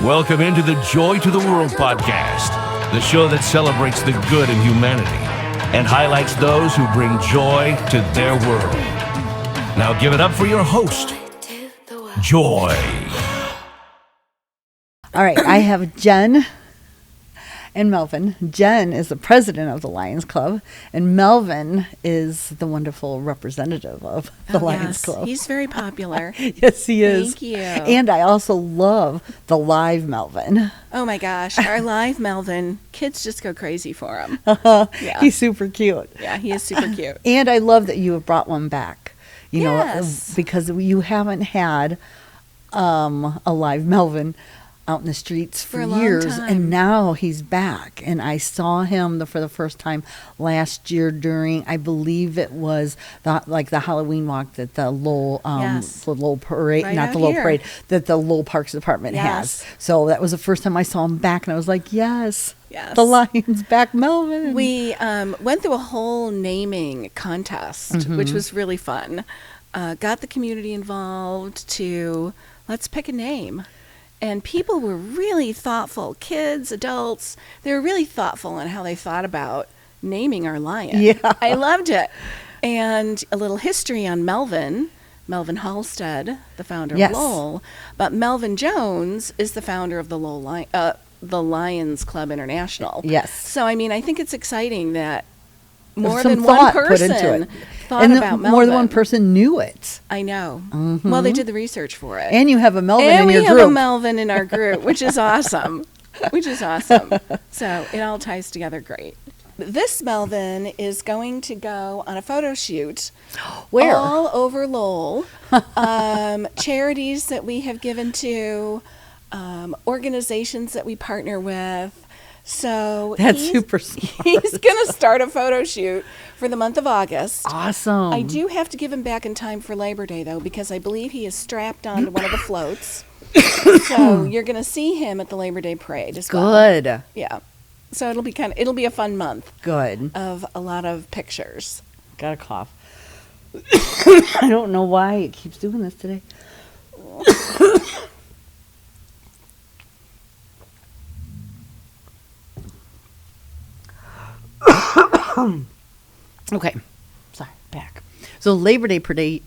Welcome into the Joy to the World podcast, the show that celebrates the good in humanity and highlights those who bring joy to their world. Now give it up for your host, Joy. All right, I have Jen and Melvin. Jen is the president of the Lions Club, and Melvin is the wonderful representative of the Lions Club. He's very popular. Yes, he is. Thank you. And I also love the live Melvin. Oh my gosh, our live Melvin, kids just go crazy for him. Yeah. He's super cute. Yeah, he is super cute. And I love that you have brought one back. You Yes. know, because you haven't had a live Melvin out in the streets for a long years, time. and now he's back. And I saw him for the first time last year during, I believe it was the Halloween walk that the Lowell Yes. the Lowell parade, Right not out the Lowell here. parade, that the Lowell Parks Department Yes. has. So that was the first time I saw him back, and I was like, yes. Yes. The Lion's back, Melvin. We went through a whole naming contest, which was really fun. Got the community involved to, let's pick a name. And people were really thoughtful. Kids, adults, they were really thoughtful in how they thought about naming our lion. Yeah. I loved it. And a little history on Melvin Halstead, the founder Yes. of Lowell. But Melvin Jones is the founder of the the Lions Club International. Yes. So, I mean, I think it's exciting that more Some than one thought put person into it. thought And about Melvin. more than one person knew it. I know. Well, they did the research for it. And you have a Melvin And in we your have group. a Melvin in our group, which is awesome. So it all ties together great. This Melvin is going to go on a photo shoot. Where? All over Lowell. Charities that we have given to, organizations that we partner with. So That's super smart. He's going to start a photo shoot for the month of August. Awesome. I do have to give him back in time for Labor Day, though, because I believe he is strapped onto one of the floats. So you're going to see him at the Labor Day parade as well. Good. Yeah. So it'll be a fun month Good. of a lot of pictures. Got a cough. I don't know why it keeps doing this today. Okay. Sorry, back. So Labor Day parade.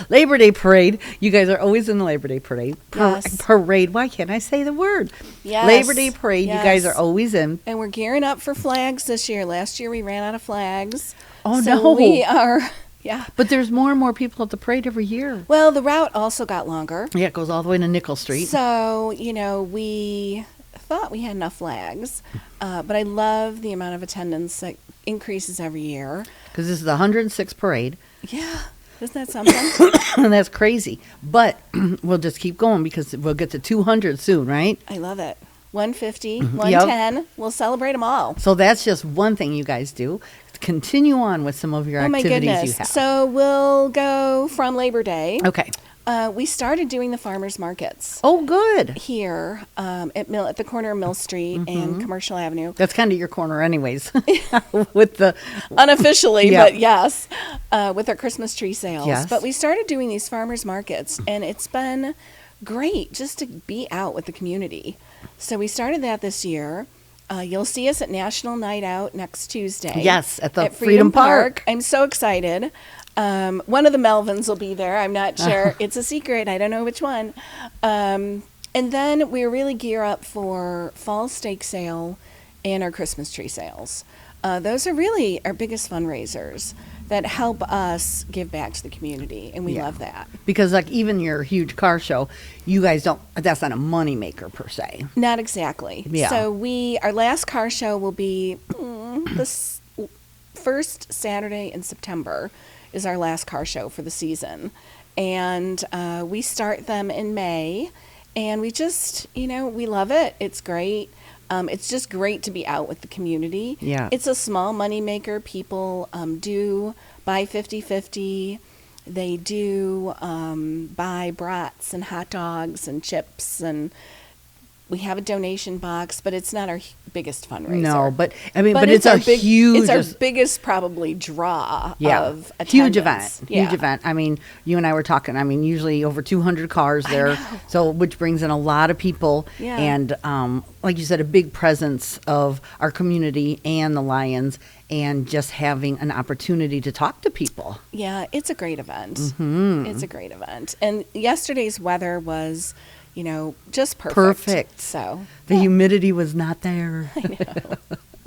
Labor Day parade. You guys are always in the Labor Day parade. Yes. Parade. Why can't I say the word? Yes. Labor Day parade. You guys Yes. are always in. And we're gearing up for flags this year. Last year we ran out of flags. Oh, so no. We are, yeah. But there's more and more people at the parade every year. Well, the route also got longer. Yeah, it goes all the way to Nickel Street. So, we thought we had enough flags, but I love the amount of attendance that increases every year. Because this is the 106th parade. Yeah. Isn't that something? And that's crazy. But we'll just keep going because we'll get to 200 soon, right? I love it. 150, Mm-hmm. 110. We'll celebrate them all. So that's just one thing you guys do. Continue on with some of your Oh, my activities goodness. you have. So we'll go from Labor Day. Okay. We started doing the farmers markets Oh, good. here at the corner of Mill Street and Commercial Avenue. That's kind of your corner anyways. With the Unofficially, Yeah. but yes, with our Christmas tree sales. Yes. But we started doing these farmers markets, and it's been great just to be out with the community. So we started that this year. You'll see us at National Night Out next Tuesday. Yes, at the at Freedom Park. I'm so excited. One of the Melvins will be there. I'm not sure. It's a secret. I don't know which one. And then we really gear up for fall stake sale and our Christmas tree sales. Those are really our biggest fundraisers that help us give back to the community, and we Yeah. love that. because like even your huge car show, you guys don't. That's not a money maker per se. Not exactly. Yeah. So our last car show will be first Saturday in September is our last car show for the season. And we start them in May, and we just, we love it. It's great. It's just great to be out with the community. Yeah. It's a small money maker. People do buy 50/50. They do buy brats and hot dogs and chips and We have a donation box, but it's not our biggest fundraiser. No, but I mean, but it's our huge. It's our biggest probably draw of attendance. Huge event. Yeah. Huge event. I mean, you and I were talking. I mean, usually over 200 cars there, so which brings in a lot of people. Yeah. And like you said, a big presence of our community and the Lions, and just having an opportunity to talk to people. Yeah, it's a great event. Mm-hmm. It's a great event. And yesterday's weather was, just perfect. Perfect. So the humidity was not there.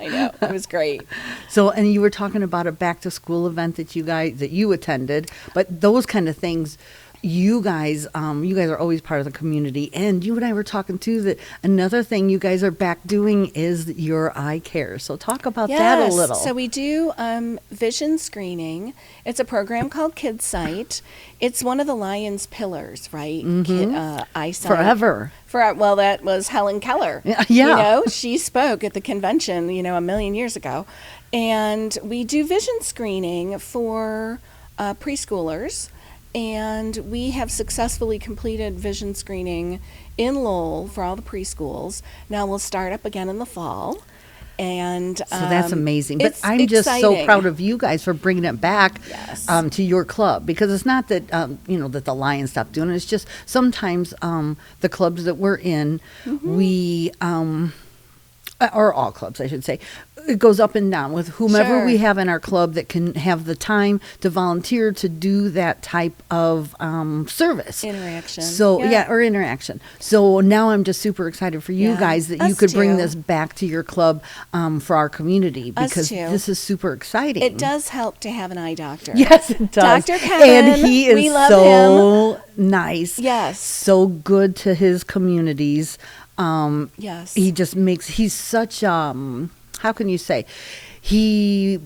I know. It was great. So, and you were talking about a back to school event that you attended, but those kind of things, you guys are always part of the community. And you and I were talking too that another thing you guys are back doing is your eye care. So talk about that a little. So we do vision screening. It's a program called KidSight. It's one of the Lions pillars, right? Eyesight. Forever. Well, that was Helen Keller. Yeah. She spoke at the convention, a million years ago. And we do vision screening for preschoolers. And we have successfully completed vision screening in Lowell for all the preschools. Now we'll start up again in the fall. And so that's amazing. But I'm exciting. Just so proud of you guys for bringing it back Yes. To your club, because it's not that that the Lions stopped doing it. It's just sometimes the clubs that we're in, we or all clubs, I should say, it goes up and down with whomever Sure. we have in our club that can have the time to volunteer to do that type of service. Interaction. So, or interaction. So now I'm just super excited for you Yeah. guys that you Us could bring too. this back to your club for our community, Us because too. this is super exciting. It does help to have an eye doctor. Yes, it does. Dr. Kevin, and he we is love so nice. Yes. So good to his communities. Yes. He's such, how can you say, he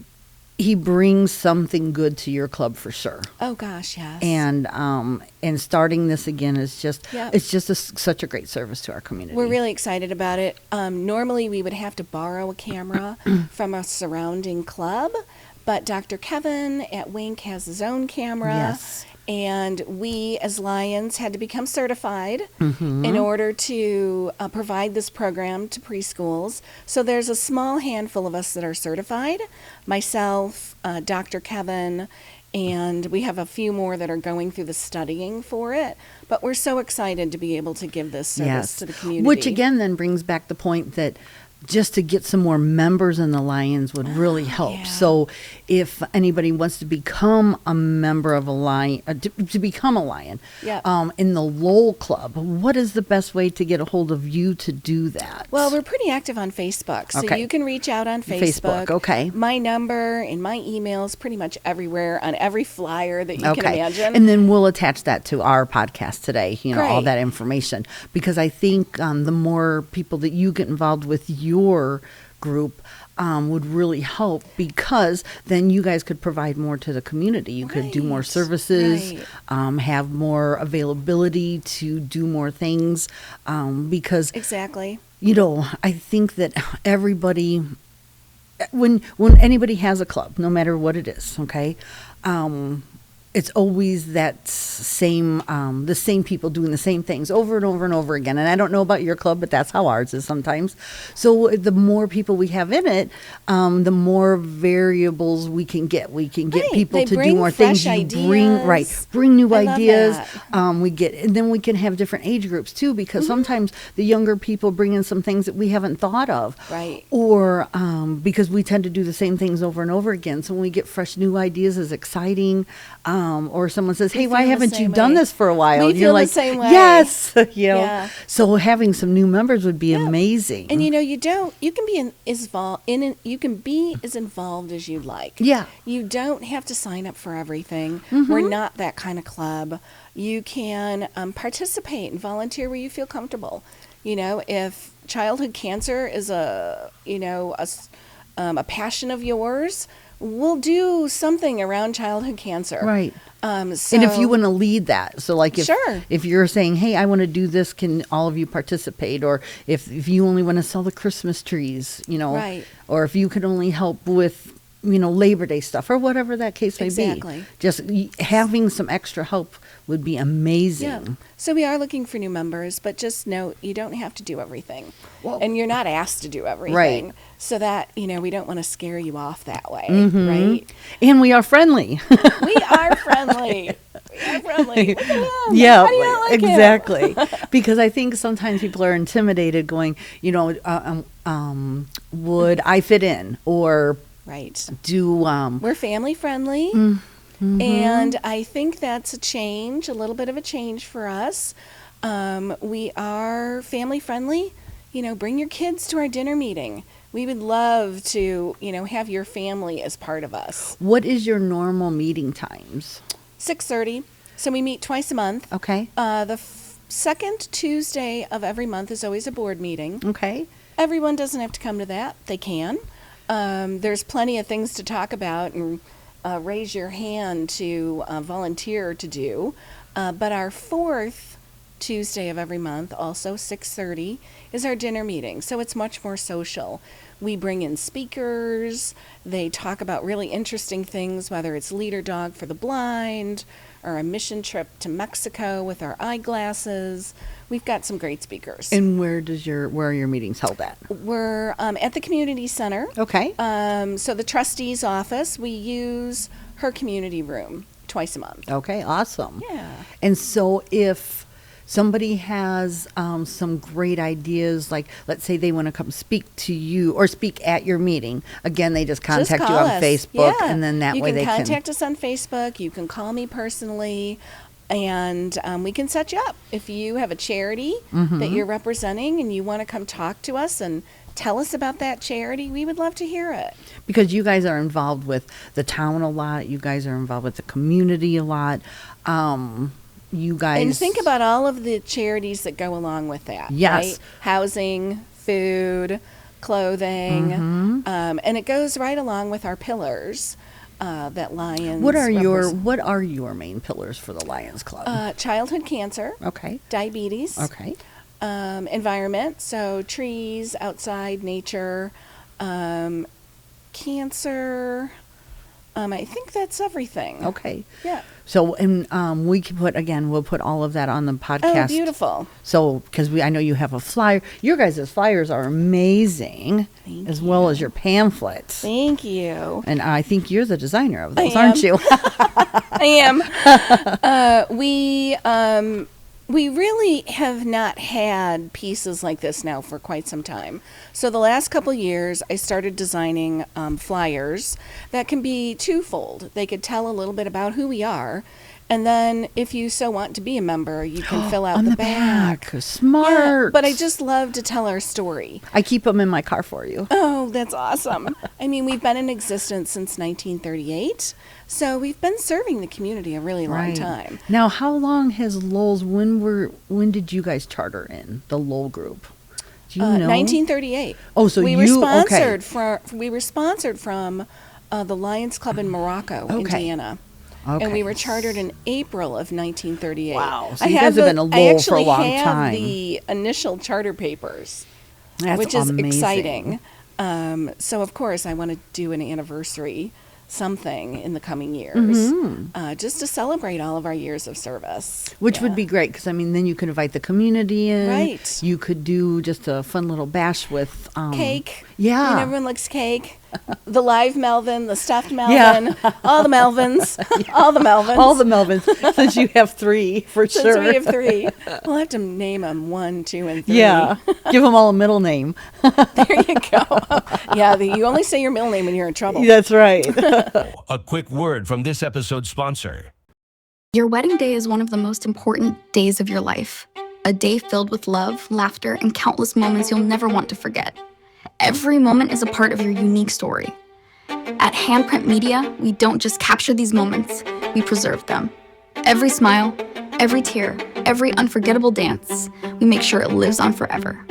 brings something good to your club for sure. Oh gosh, yes. And starting this again is just, Yep. it's just such a great service to our community. We're really excited about it. Normally we would have to borrow a camera from a surrounding club, but Dr. Kevin at Wink has his own camera. Yes. And we, as Lions, had to become certified in order to provide this program to preschools. So there's a small handful of us that are certified. Myself, Dr. Kevin, and we have a few more that are going through the studying for it. But we're so excited to be able to give this service to the community. Which again then brings back the point that just to get some more members in the Lions would really help. Yeah. So if anybody wants to become a member of a Lion, to become a Lion, in the Lowell Club, what is the best way to get a hold of you to do that? Well, we're pretty active on Facebook, so Okay. you can reach out on Facebook. Okay. My number and my email is pretty much everywhere on every flyer that you can imagine. And then we'll attach that to our podcast today, all Great. that information. Because I think the more people that you get involved with your group would really help, because then you guys could provide more to the community. You could do more Right. services, Right. have more availability to do more things, because Exactly. I think that everybody, when anybody has a club, no matter what it is, okay, it's always that the same people doing the same things over and over and over again. And I don't know about your club, but that's how ours is sometimes. So the more people we have in it, the more variables we can get. We can get Right. people They to do bring more fresh things. ideas. Bring new I love ideas. that. And then we can have different age groups too, because sometimes the younger people bring in some things that we haven't thought of. Right. Or because we tend to do the same things over and over again. So when we get fresh new ideas, it's exciting. Or someone says, "Hey, why feel the haven't you same done way. this for a while?" We And you're feel the like, same way. "Yes." Yeah. So having some new members would be amazing. And you can be you can be as involved as you'd like. Yeah. You don't have to sign up for everything. Mm-hmm. We're not that kind of club. You can participate and volunteer where you feel comfortable. If childhood cancer is a passion of yours, we'll do something around childhood cancer. Right. So, And if you want to lead that, so like Sure. if you're saying, "Hey, I want to do this," can all of you participate? Or if you only want to sell the Christmas trees, Right. or if you could only help with Labor Day stuff or whatever that case may Exactly. be. Just having some extra help would be amazing. Yeah. So we are looking for new members, but just note you don't have to do everything. Well- And you're not asked to do everything. Right. So that, we don't want to scare you off that way, Mm-hmm. right? And we are friendly. We are friendly. We are friendly. Look at him. Yeah, How do you not like him? exactly. Because I think sometimes people are intimidated going, would I fit in or Right. do We're family friendly. And I think that's a little bit of a change for us. We are family friendly. Bring your kids to our dinner meeting. We would love to, have your family as part of us. what is your normal meeting times? 6:30. So we meet twice a month. Okay. The second Tuesday of every month is always a board meeting. Okay. Everyone doesn't have to come to that. They can. There's plenty of things to talk about and raise your hand to volunteer to do. But our fourth Tuesday of every month, also 6:30, is our dinner meeting. So it's much more social. We bring in speakers. They talk about really interesting things, whether it's Leader Dog for the Blind or a mission trip to Mexico with our eyeglasses. We've got some great speakers. And where are your meetings held at? We're at the community center. Okay. So the trustee's office, we use her community room twice a month. Okay, awesome. Yeah. And so if somebody has some great ideas, like let's say they want to come speak to you or speak at your meeting, again, they just contact you call on us. Facebook, Yeah. and then that way they You can contact us on Facebook. You can call me personally, and we can set you up. If you have a charity that you're representing and you want to come talk to us and tell us about that charity, we would love to hear it. because you guys are involved with the town a lot. You guys are involved with the community a lot. You guys And think about all of the charities that go along with that. Yes. Right? Housing, food, clothing, Mm-hmm. and it goes right along with our pillars that Lions. what are represent. your main pillars for the Lions Club? Childhood cancer, Okay. diabetes, Okay. environment, so trees, outside, nature, cancer. I think that's everything. Okay. Yeah. So, and we can we'll put all of that on the podcast. Oh, beautiful. So, because I know you have a flyer. Your guys' flyers are amazing, Thank as well as your pamphlets. Thank you. And I think you're the designer of those, I aren't you? I am. We really have not had pieces like this now for quite some time. So the last couple years, I started designing flyers that can be twofold. They could tell a little bit about who we are, and then if you so want to be a member, you can fill out On the the back. Smart. Yeah, but I just love to tell our story. I keep them in my car for you. Oh, that's awesome. I mean, we've been in existence since 1938, so we've been serving the community a really long time. Now, how long has Lowell's? When did you guys charter in the Lowell group? Do you know? 1938. Oh, so we you were sponsored okay. we were sponsored from the Lions Club in Morocco, Okay. Indiana. Okay. And we were chartered in April of 1938. Wow. So you guys have been a Lowell for a long I actually have time. the initial charter papers, That's which is amazing. exciting. So, of course, I want to do an anniversary something in the coming years, just to celebrate all of our years of service. Which would be great, because then you could invite the community in. Right. You could do just a fun little bash with Cake. Yeah. And everyone likes cake. The live Melvin, the stuffed Melvin, all the Melvins, all the Melvins. All the Melvins, since you have three for Since sure. we have three. We'll have to name them 1, 2, and 3. Yeah, give them all a middle name. There you go. Yeah, you only say your middle name when you're in trouble. That's right. A quick word from this episode's sponsor. Your wedding day is one of the most important days of your life. A day filled with love, laughter, and countless moments you'll never want to forget. Every moment is a part of your unique story. At Handprint Media, we don't just capture these moments, we preserve them. Every smile, every tear, every unforgettable dance, we make sure it lives on forever.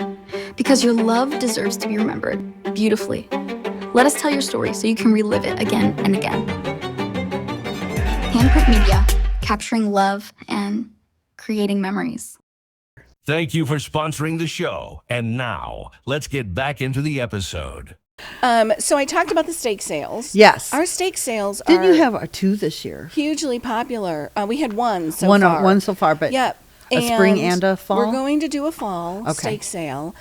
Because your love deserves to be remembered beautifully. Let us tell your story so you can relive it again and again. Handprint Media, capturing love and creating memories. Thank you for sponsoring the show. And now, let's get back into the episode. So I talked about the steak sales. Yes. Our steak sales Didn't are you have 2 this year? hugely popular. We had one so One far. one so far, but Yep. a spring and a fall? We're going to do a fall Okay. steak sale.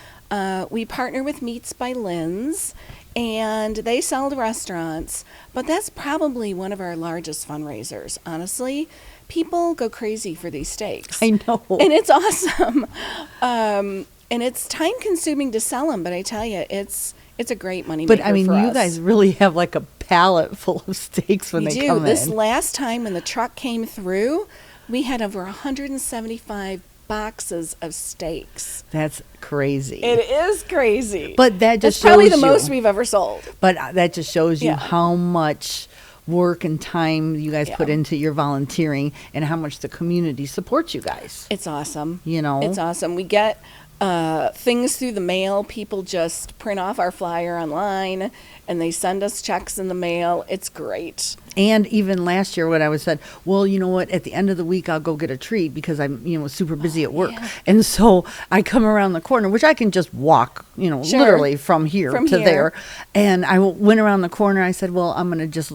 We partner with Meats by Lynn's, and they sell to restaurants, but that's probably one of our largest fundraisers, honestly. People go crazy for these steaks. I know. And it's awesome. And it's time consuming to sell them, but I tell you, it's a great money maker But I mean, for you us. guys really have like a pallet full of steaks when We they do. come This in. last time when the truck came through, we had over 175 boxes of steaks. That's crazy. It is crazy. But that just That's probably the shows you- most we've ever sold. But that just shows you Yeah. how much work and time you guys Yeah. put into your volunteering and how much the community supports you guys. It's awesome. You know? It's awesome. We get things through the mail. People just print off our flyer online and they send us checks in the mail. It's great. And even last year when I was said, well, you know what, at the end of the week, I'll go get a treat because I'm, super busy at work. yeah. And so I come around the corner, which I can just walk, Sure. literally from here From to here. there. And I went around the corner. I said, well, I'm going to just,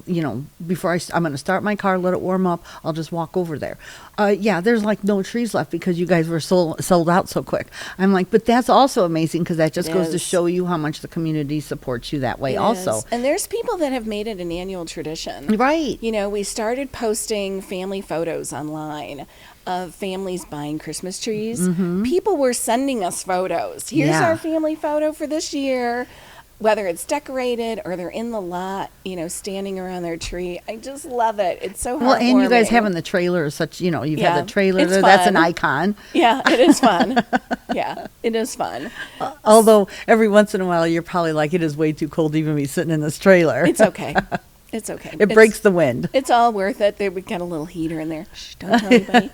before I'm going to start my car, let it warm up. I'll just walk over there. Yeah, there's like no trees left because you guys were sold out so quick. I'm like, but that's also amazing because that just It goes to is. show you how much the community supports you that way It also. is. And there's people that have made it an annual tradition. Right. We started posting family photos online of families buying Christmas trees. People were sending us photos. Here's Mm-hmm. Yeah. our family photo for this year. Whether it's decorated or they're in the lot, standing around their tree. I just love it. It's so Well, and you guys heartwarming. having the trailer is such, you've Yeah, had the trailer it's there. That's an fun. icon. Yeah, it is fun. Yeah, it is fun. Although every once in a while you're probably like, it is way too cold to even be sitting in this trailer. It's okay. It's okay. It breaks the wind. It's all worth it. We got a little heater in there. Shh, don't tell anybody.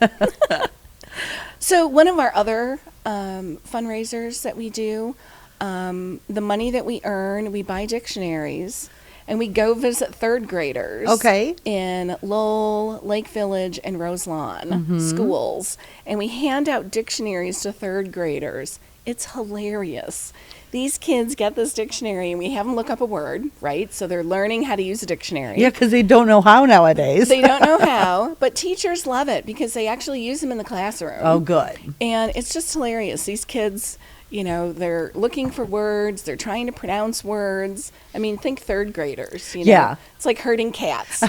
So one of our other fundraisers that we do, the money that we earn, we buy dictionaries, and we go visit third graders. Okay. In Lowell, Lake Village, and Roselawn Mm-hmm. schools, and we hand out dictionaries to third graders. It's hilarious. These kids get this dictionary, and we have them look up a word, right? So they're learning how to use a dictionary. Yeah, because they don't know how nowadays. They don't know how, but teachers love it because they actually use them in the classroom. Oh, good. And it's just hilarious. These kids, they're looking for words. They're trying to pronounce words. I mean, think third graders. Yeah. It's like herding cats.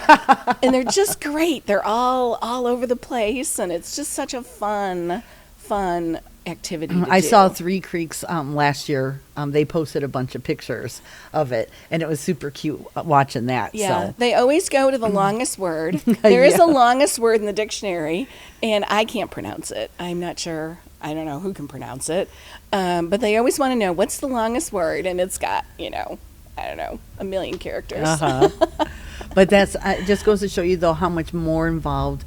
And they're just great. They're all over the place, and it's just such a fun activity to I do. saw Three Creeks last year. They posted a bunch of pictures of it, and it was super cute watching that. Yeah, So. they always go to the longest word. There is Yeah. a longest word in the dictionary, and I can't pronounce it. I'm not sure. I don't know who can pronounce it. But they always want to know what's the longest word, and it's got, I don't know, a million characters. Uh-huh. But that's it just goes to show you, though, how much more involved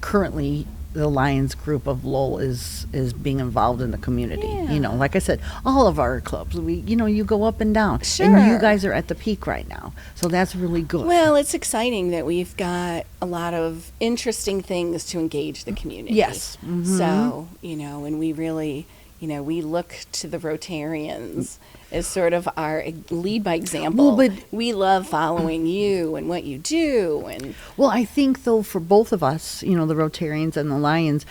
currently the Lions group of Lowell is being involved in the community. Yeah. Like I said, all of our clubs, you go up and down. Sure. And you guys are at the peak right now. So that's really good. Well, it's exciting that we've got a lot of interesting things to engage the community. Yes. Mhm. So, and we really, we look to the Rotarians as sort of our lead by example. Well, but- we love following you and what you do. And Well, I think, though, for both of us, the Rotarians and the Lions,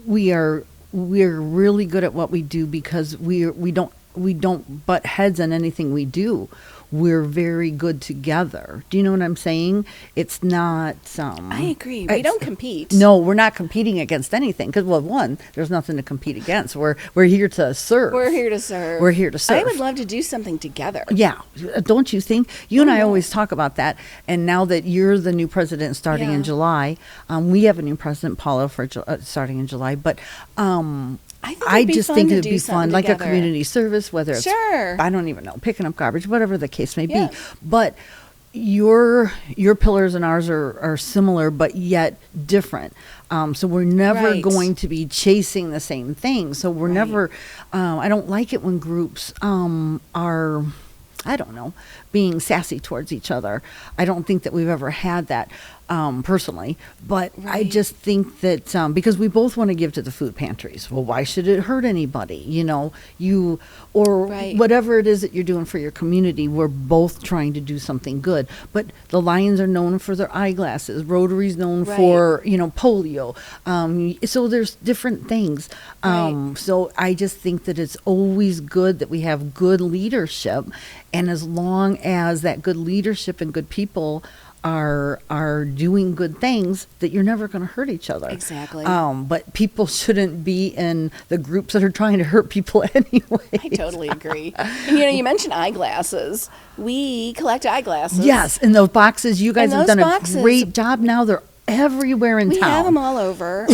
we're really good at what we do because we don't butt heads on anything we do. We're very good together. Do you know what I'm saying? It's not. I agree. We it's- don't compete. No, we're not competing against anything because, well, one, there's nothing to compete against. We're here to serve. We're here to serve. We're here to serve. I would love to do something together. Yeah, don't you think? You and I always talk about that. And now that you're the new president starting in Yeah. July, we have a new president, Paula, for starting in July. But I just think to it'd do be fun, something like a together. community service, whether it's Sure. I don't even know, picking up garbage, whatever the case may Yeah. be. But your pillars and ours are similar, but yet different. So we're never Right. going to be chasing the same thing. So we're Right. never. I don't like it when groups are, I don't know, being sassy towards each other. I don't think that we've ever had that. personally, but I Right. just think that because we both want to give to the food pantries. Well, why should it hurt anybody? Or Right. whatever it is that you're doing for your community, we're both trying to do something good. But the Lions are known for their eyeglasses. Rotary's known Right. for, polio. So there's different things. Right. So I just think that it's always good that we have good leadership. And as long as that good leadership and good people are doing good things, that you're never going to hurt each other. Exactly. But people shouldn't be in the groups that are trying to hurt people anyway. I totally agree. And you mentioned eyeglasses. We collect eyeglasses. Yes, in those boxes, you guys In have those done boxes- a great job now. They're everywhere in We town. have them all over.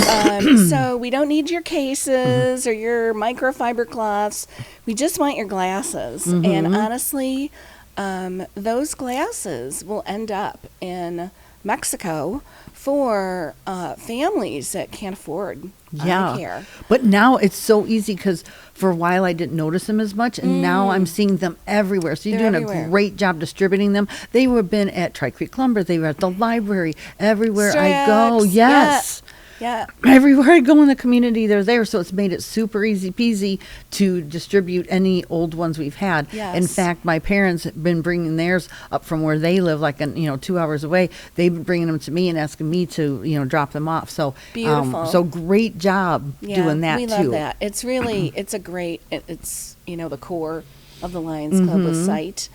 So we don't need your cases or your microfiber cloths. We just want your glasses. And honestly, those glasses will end up in Mexico for families that can't afford eye care. But now it's so easy because for a while I didn't notice them as much, and now I'm seeing them everywhere. So you're They're doing everywhere. a great job distributing them. They were been at Tri Creek Lumber. They were at the library. Everywhere I go, Strix, yes. Yeah. Everywhere I go in the community, they're there. So it's made it super easy peasy to distribute any old ones we've had. Yes. In fact, my parents have been bringing theirs up from where they live, like 2 hours away. They've been bringing them to me and asking me to drop them off. So Beautiful. So great job Yeah, doing that we too. love that. It's really, it's a great, it's, the core of the Lions Club with sight.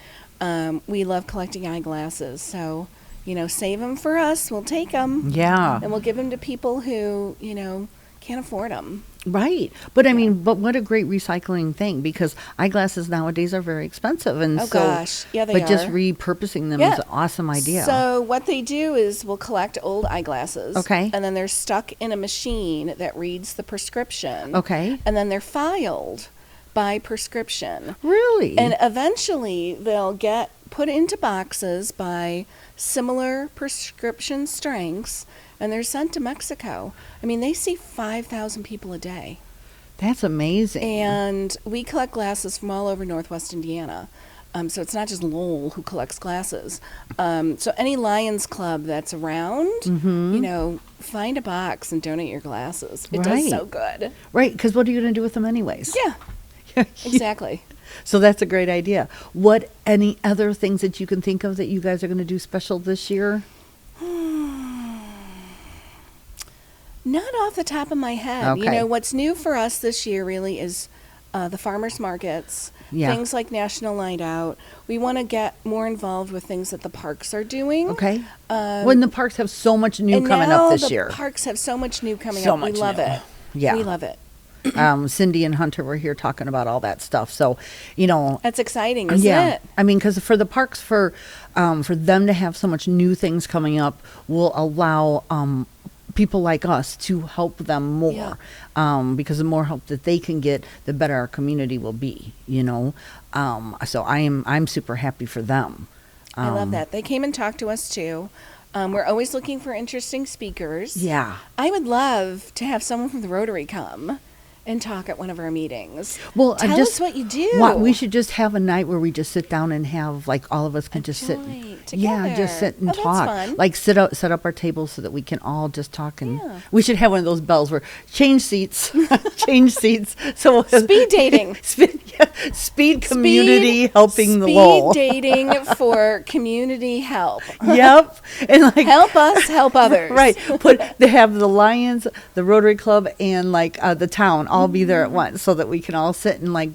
We love collecting eyeglasses. So, save them for us. We'll take them. Yeah. And we'll give them to people who, can't afford them. Right. But I mean, but what a great recycling thing, because eyeglasses nowadays are very expensive. And Oh, so, gosh. Yeah, they but just are. repurposing them Yeah. is an awesome idea. So what they do is we'll collect old eyeglasses. Okay. And then they're stuck in a machine that reads the prescription. Okay. And then they're filed by prescription. Really? And eventually they'll get put into boxes by similar prescription strengths, and they're sent to Mexico. I mean, they see 5,000 people a day. That's amazing. And we collect glasses from all over Northwest Indiana. So it's not just Lowell who collects glasses. So any Lions Club that's around, find a box and donate your glasses. It does so good. Right, because what are you going to do with them anyways? Yeah, exactly. So that's a great idea. What any other things that you can think of that you guys are going to do special this year? Not off the top of my head. Okay. What's new for us this year really is the farmers markets, Yeah. things like National Night Out. We want to get more involved with things that the parks are doing. Okay. When the parks have so much new And coming now up this the year. parks have so much new coming So up. We much love new. it. Yeah. We love it. Cindy and Hunter were here talking about all that stuff. So, That's exciting, isn't yeah. it? I mean, because for the parks, for them to have so much new things coming up will allow people like us to help them more. Because the more help that they can get, the better our community will be. So I'm super happy for them. I love that. They came and talked to us too. We're always looking for interesting speakers. Yeah. I would love to have someone from the Rotary come and talk at one of our meetings. Well, Tell us what you do. We should just have a night where we just sit down and have, like, all of us can just sit. joint Yeah, just sit and together. Oh, talk. that's fun. Like set up our tables so that we can all just talk, and Yeah. we should have one of those bells where change seats, change seats. So Speed dating. speed community helping the Lowell. Speed dating for community help. Yep, and like Help us, help others. Right. They have the Lions, the Rotary Club, and like the town all be there at once, so that we can all sit and like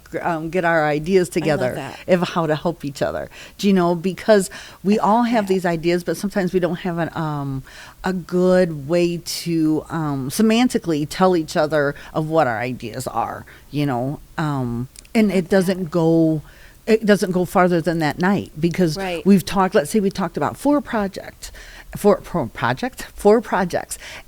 get our ideas together that. of how to help each other. Do you know? Because we all have these ideas, but sometimes we don't have a good way to semantically tell each other of what our ideas are. And it doesn't go. It doesn't go farther than that night, because Right. let's say we talked about four projects,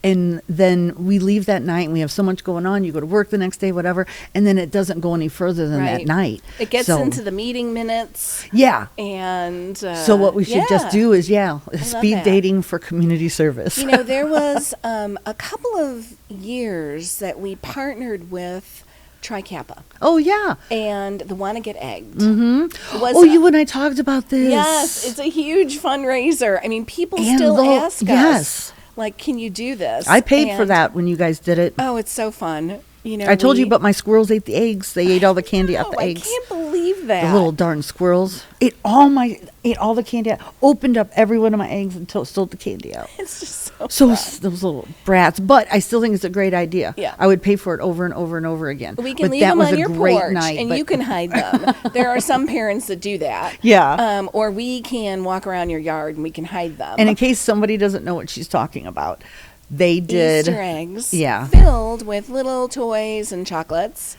and then we leave that night and we have so much going on. You go to work the next day, whatever, and then it doesn't go any further than that Right. night. It gets So, into the meeting minutes. yeah. And So what we should just do is speed that. dating for community service. There was a couple of years that we partnered with Tri Kappa. Oh, yeah. And the Want to Get Egged. Oh, you and I talked about this. Yes, it's a huge fundraiser. I mean, people And still lo- ask us, yes. like, can you do this? I paid for And- that when you guys did it. Oh, it's so fun. You know, I told you, but my squirrels ate the eggs. They ate all the candy out the I eggs. can't believe that. The little darn squirrels ate all the candy out. Opened up every one of my eggs and stole the candy out. It's just so So fun. those little brats. But I still think it's a great idea. Yeah. I would pay for it over and over and over again. We can but leave that them was on a your great porch, night, and but- you can hide them. There are some parents that do that. Yeah. Or we can walk around your yard and we can hide them. And in case somebody doesn't know what she's talking about, they did Easter eggs, Yeah. filled with little toys and chocolates.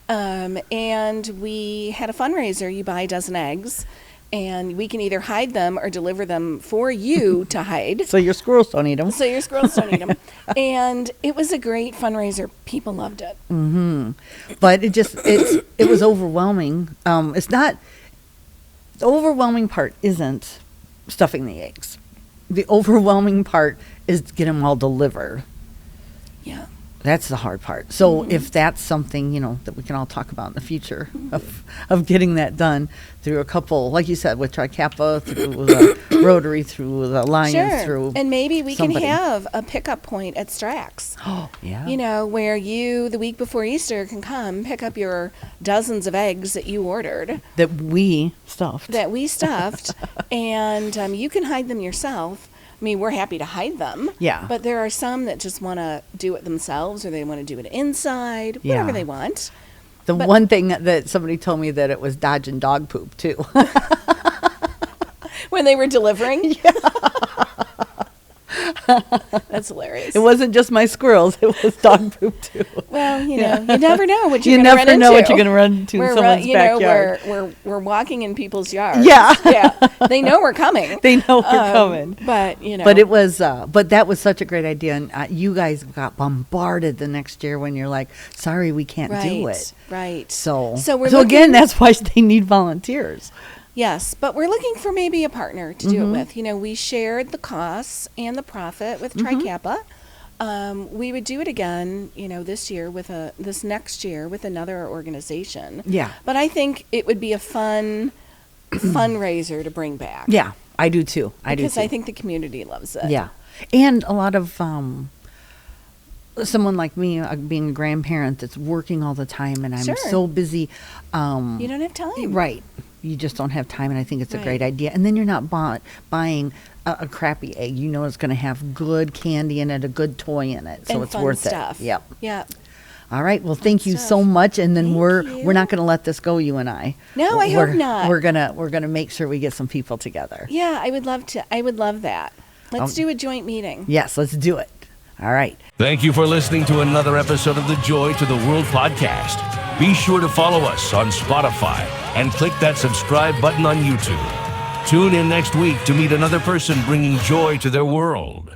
And we had a fundraiser. You buy a dozen eggs, and we can either hide them or deliver them for you to hide. so your squirrels don't eat them. So your squirrels don't eat them. And it was a great fundraiser. People loved it. But it was overwhelming. It's not the overwhelming part isn't stuffing the eggs. The overwhelming part is to get them all delivered. Yeah. That's the hard part. So if that's something, that we can all talk about in the future of getting that done through a couple, like you said, with Tri Kappa, through the Rotary, through the Lions, Sure. through And maybe we somebody. can have a pickup point at Strax. Oh, yeah. Where you, the week before Easter, can come pick up your dozens of eggs that you ordered, That we stuffed. that we stuffed, and you can hide them yourself. I mean, we're happy to hide them. Yeah. But there are some that just want to do it themselves, or they want to do it inside, whatever Yeah. they want. The one thing that somebody told me that it was dodging dog poop too. When they were delivering. That's hilarious. It wasn't just my squirrels; it was dog poop too. Well, you never know what You you're going to run never into. know what you're going to run into in We're, someone's backyard. We're walking in people's yards. Yeah. Yeah. They know we're coming. They know we're coming. But, But it was, but that was such a great idea, and you guys got bombarded the next year when you're like, "Sorry, we can't do it." Right. So we're again, looking- that's why they need volunteers. Yes, but we're looking for maybe a partner to do it with. We shared the costs and the profit with Tri Kappa. We would do it again, this year this next year with another organization. Yeah. But I think it would be a fun fundraiser to bring back. Yeah, I do too. Because I think the community loves it. Yeah, and a lot of someone like me, being a grandparent that's working all the time, and I'm Sure. so busy. You don't have time. Right. You just don't have time, and I think it's a Right. great idea. And then you're not buying a crappy egg. You know it's going to have good candy in it, a good toy in it, so And it's fun worth stuff. it. Yep. Yeah. All right. Well, thank you so stuff. much. And then Thank we're you. not going to let this go, you and I. No, I hope not. We're gonna make sure we get some people together. Yeah, I would love to. I would love that. Let's do a joint meeting. Yes, let's do it. All right. Thank you for listening to another episode of the Joy to the World podcast. Be sure to follow us on Spotify and click that subscribe button on YouTube. Tune in next week to meet another person bringing joy to their world.